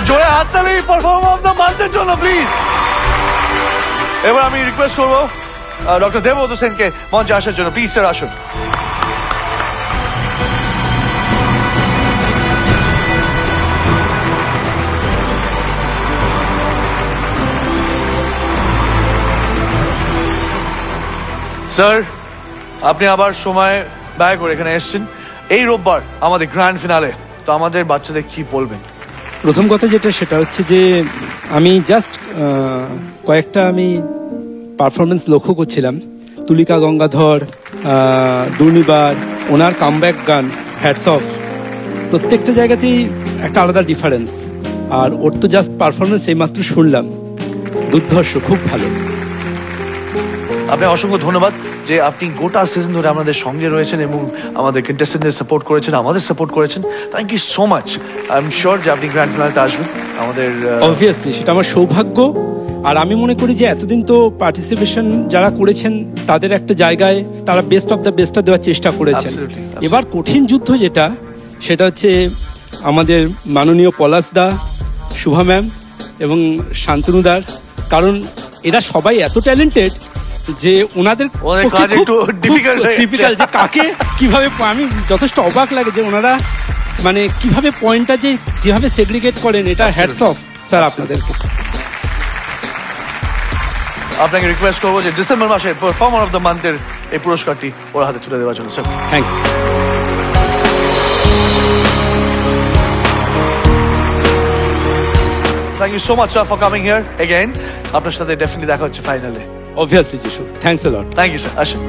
জোরে হাততালি performer of the মান্থের জন্য প্লিজ। এবার আমি রিকোয়েস্ট করবো ডক্টর দেবব্রত সেনকে মঞ্চে আসার জন্য। প্লিজ স্যার আসুন। স্যার, আপনি আবার সময় ব্যয় করে এখানে এসেছেন এই রোববার আমাদের গ্র্যান্ড ফিনালে, তো আমাদের বাচ্চাদের কি বলবেন? প্রথম কথা যেটা সেটা হচ্ছে যে আমি জাস্ট কয়েকটা আমি পারফরমেন্স লক্ষ্য করছিলাম। তুলিকা গঙ্গাধর, দুর্নিবার, ওনার কামব্যাক গান হ্যাটস অফ, প্রত্যেকটা জায়গাতেই একটা আলাদা ডিফারেন্স। আর ওর তো জাস্ট পারফরমেন্স এইমাত্র শুনলাম, দুর্ধর্ষ, খুব ভালো। আপনি অসংখ্য ধন্যবাদ যে আপনি গোটা সিজন ধরে আমাদের সঙ্গে রয়েছেন এবং আমাদের কন্টেস্টেন্টদের সাপোর্ট করেছেন, আমাদের সাপোর্ট করেছেন। Thank you so much. I am sure যে আপনি গ্র্যান্ড ফিনালেতে আসবেন আমাদের। অবভিয়াসলি সেটা আমার সৌভাগ্য। আর আমি মনে করি যে এতদিন তো পার্টিসিপেশন যারা করেছেন তাদের একটা জায়গায় তারা বেস্ট অফ দ্য বেস্টটা দেওয়ার চেষ্টা করেছেন। এবার কঠিন যুদ্ধ যেটা সেটা হচ্ছে আমাদের মাননীয় পলাশ দা, শুভা ম্যাম এবং শান্তনুদার, কারণ এরা সবাই এত ট্যালেন্টেড যে ওনাদের ডিফিকাল্ট যে কাকে কিভাবে, আমি যথেষ্ট অবাক লাগে যে ওনারা মানে কিভাবে পয়েন্টটা যেভাবে সেগ্রিগেট করেন, এটা হ্যাটস অফ স্যার আপনাদেরকে। আপনাকে রিকোয়েস্ট করবো যে ডিসেম্বর মাসে পারফর্মার অফ দ্য মান্থের এই পুরস্কারটি ওর হাতে তুলে দেওয়ার জন্য sir. Thank you. Thank you so much sir for coming here again. আপনার সাথে ডেফিনেটলি দেখা হচ্ছে ফাইনালে। Obviously, Jishu. Thanks a lot. Thank you sir. আসুন।